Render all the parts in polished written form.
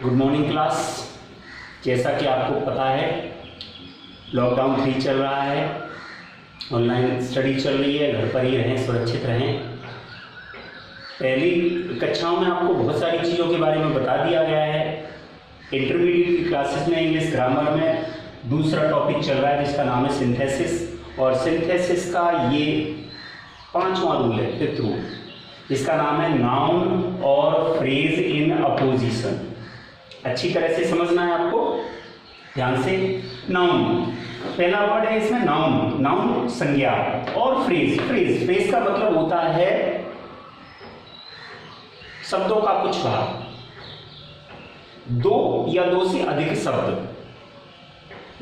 Good morning class. जैसा कि आपको पता है लॉकडाउन 3 चल रहा है, ऑनलाइन स्टडी चल रही है, घर पर ही रहें, सुरक्षित रहें। पहली कक्षाओं में आपको बहुत सारी चीज़ों के बारे में बता दिया गया है। इंटरमीडिएट की क्लासेस में इंग्लिश ग्रामर में दूसरा टॉपिक चल रहा है जिसका नाम है सिंथेसिस, और सिंथेसिस का ये 5वां रूल है, 5th रूल, जिसका नाम है नाउन और फ्रेज इन अपोजिशन। अच्छी तरह से समझना है आपको, ध्यान से। नाउन, पहला वर्ड है इसमें नाउन, नाउन संज्ञा, और फ्रेज, फ्रेज का मतलब होता है शब्दों का कुछ भाग, 2 या 2 से अधिक शब्द।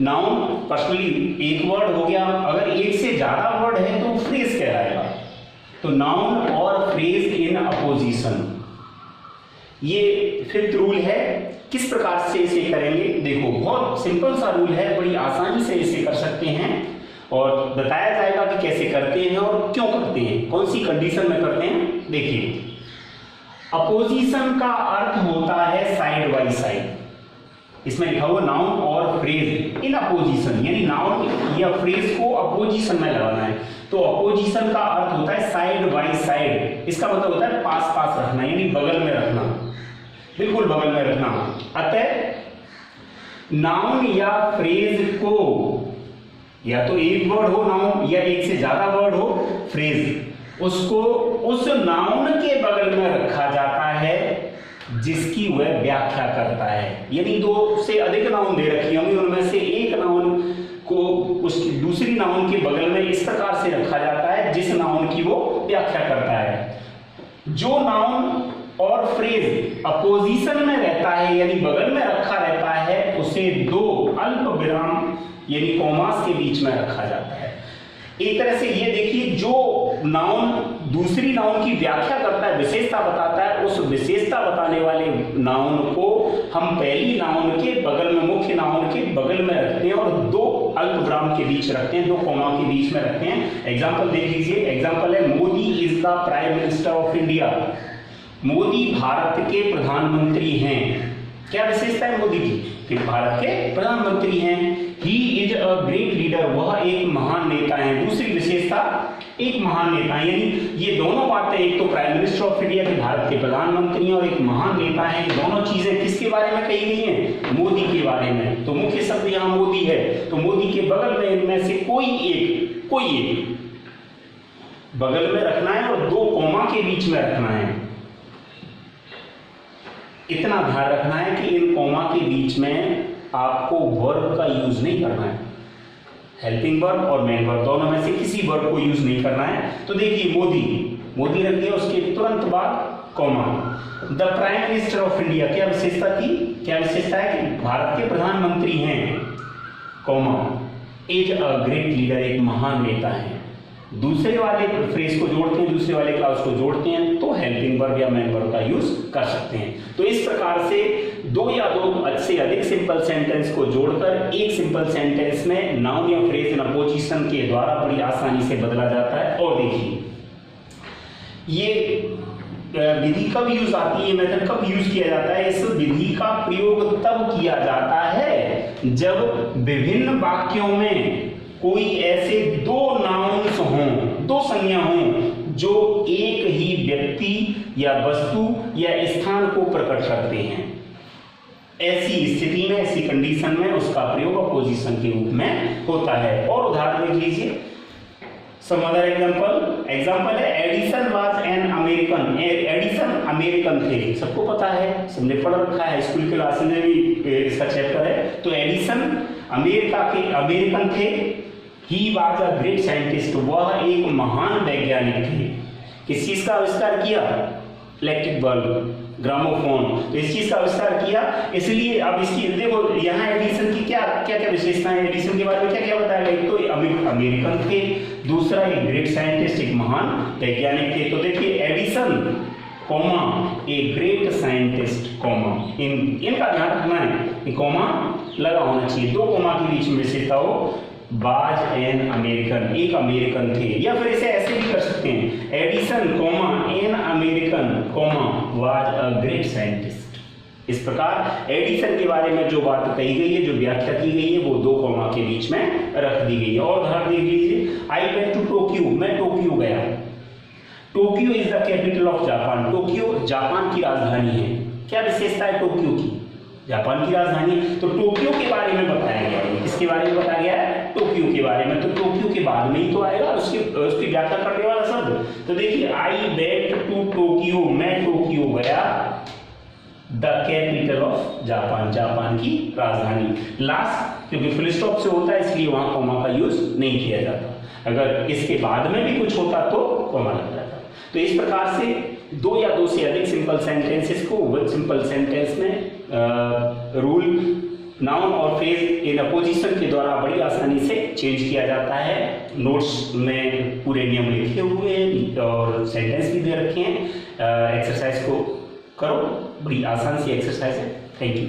नाउन पर्सनली एक वर्ड हो गया, अगर एक से ज्यादा वर्ड है तो फ्रेज कहलाएगा। तो नाउन और फ्रेज इन अपोजिशन, ये 5th रूल है। किस प्रकार से इसे करेंगे देखो, बहुत सिंपल सा रूल है, बड़ी आसानी से इसे कर सकते हैं और बताया जाएगा कि कैसे करते हैं और क्यों करते हैं, कौन सी कंडीशन में करते हैं। देखिए, अपोजिशन का अर्थ होता है साइड बाय साइड। इसमें लिखा हुआ नाउन और फ्रेज इन अपोजिशन, यानी नाउन या फ्रेज को अपोजिशन में लगाना है। तो अपोजिशन का अर्थ होता है साइड बाय साइड। इसका मतलब होता है पास पास रखना, यानी बगल में रखना, बिल्कुल बगल में रखना। अतः नाउन या फ्रेज को या तो एक वर्ड हो नाउन या एक से ज्यादा वर्ड हो फ्रेज, उसको उस नाउन के बगल में रखा जाता है जिसकी वह व्याख्या करता है। यानी 2 से अधिक नाउन दे रखी होंगी, उनमें से एक नाउन को उस दूसरी नाउन के बगल में इस प्रकार से रखा जाता है जिस नाउन की वो व्याख्या करता है। जो नाउन और फ्रेज अपोजिशन में रहता है यानी बगल में रखा रहता है, उसे 2 अल्प विराम यानी कॉमास के बीच में रखा जाता है। एक तरह से ये देखिए, जो नाउन दूसरी नाउन की व्याख्या करता है, विशेषता बताता है, उस विशेषता बताने वाले नाउन को हम पहली नाउन के बगल में, मुख्य नाउन के बगल में रखते हैं और 2 अल्प विराम के बीच रखते हैं, 2 कॉमा के बीच में रखते हैं। एग्जाम्पल देख लीजिए, एग्जाम्पल है Modi is the prime minister of India. Modi Bharat के प्रधानमंत्री हैं। क्या विशेषता है मोदी की? कि भारत के प्रधानमंत्री हैं। He is a great leader, वह एक महान नेता है। दूसरी विशेषता, एक महान नेता है। यानी ये दोनों बातें, एक तो प्राइम मिनिस्टर ऑफ इंडिया के भारत के प्रधानमंत्री हैं और एक महान नेता है, दोनों चीजें किसके बारे में कही गई हैं? मोदी के बारे में। तो मुख्य शब्द यहाँ मोदी है, तो मोदी के बगल में इनमें से कोई एक बगल में रखना है और 2 कॉमा के बीच में रखना है। इतना ध्यान रखना है कि इन कॉमा के बीच में आपको वर्ब का यूज नहीं करना है। हेल्पिंग वर्ब और मेन वर्ब दोनों में से किसी वर्ब को यूज नहीं करना है। तो देखिए, मोदी रख दिया, उसके तुरंत बाद comma. The prime minister of India, क्या विशेषता थी? क्या विशेषता है कि भारत के प्रधानमंत्री हैं, comma, is a great leader, एक महान नेता है। दूसरे वाले फ्रेज को जोड़ते हैं, दूसरे वाले क्लास को जोड़ते हैं, तो हेल्पिंग वर्ब या मेन वर्ब का यूज कर सकते हैं। तो इस प्रकार से 2 या 2 से अधिक सिंपल सेंटेंस को जोड़कर एक सिंपल सेंटेंस में नाउन या फ्रेज इन अपोजिशन के द्वारा बड़ी आसानी से बदला जाता है। और देखिए, ये विधि कब यूज आती है, मेथड कब यूज किया जाता है? इस विधि का प्रयोग तब किया जाता है जब विभिन्न वाक्यों में कोई ऐसे 2 नाउन्स हों, 2 संज्ञा हों जो एक ही व्यक्ति या वस्तु या स्थान को प्रकट करते हैं। ऐसी स्थिति में, ऐसी कंडीशन में उसका प्रयोग अपोजिशन के रूप में होता है। और उदाहरण देख लीजिए, सम अदर एग्जांपल है Edison was an American. Edison American थे, सबको पता है, सबने पढ़ रखा है, स्कूल के क्लास में भी इसका चैप्टर है। तो एडिसन अमेरिकन थे। He was a great scientist, वह एक महान वैज्ञानिक थे। किस चीज का आविष्कार किया? इलेक्ट्रिक बल्ब, ग्रामोफोन, तो इस चीज का आविष्कार किया। इसलिए अब इसकी देखो, यहाँ एडिसन की क्या क्या विशेषताएं, एडिसन के बारे में क्या क्या बताया गया? एक तो अमेरिकन थे, दूसरा एक ग्रेट साइंटिस्ट, एक महान वैज्ञानिक थे। तो देखिए, Edison comma a great scientist comma, इनका ध्यान रखना है कि कॉमा लगा होना चाहिए, 2 कॉमा के बीच में विशेषता हो। वाज एन अमेरिकन, एक अमेरिकन थे। या फिर इसे ऐसे भी कर सकते हैं, Edison comma an American comma was a great scientist. इस प्रकार एडिशन के बारे में जो बात कही गई है, जो व्याख्या की गई है, वो 2 कॉमा के बीच में रख दी गई है। और उदाहरण देख लीजिए, आई वेंट टू टोक्यो, मैं टोक्यो गया। Tokyo is the capital of Japan, Tokyo Japan की राजधानी है। क्या विशेषता है टोक्यो की? जापान की राजधानी है। तो टोक्यो के बारे में बताया गया है। किसके बारे में बताया गया है? टोक्यो के बारे में। तो टोक्यो के बाद में ही तो आएगा उसकी व्याख्या करने वाला शब्द। तो देखिए, आई वेंट टू टोक्यो, मैं टोक्यो गया, the capital of Japan, Japan की राजधानी। लास्ट क्योंकि फुल स्टॉप से होता है इसलिए वहां कॉमा का यूज नहीं किया जाता। अगर इसके बाद में भी कुछ होता तो कॉमा लग जाता। तो इस प्रकार से 2 या 2 से अधिक सिंपल सेंटेंसेस को विद सिंपल सेंटेंस में रूल नाउन और फ्रेज इन अपोजिशन के द्वारा बड़ी आसानी से चेंज किया जाता है। नोट्स में पूरे नियम लिखे हुए हैं और सेंटेंस भी दे रखे हैं। एक्सरसाइज को करो, बड़ी आसान सी एक्सरसाइज है। Thank you.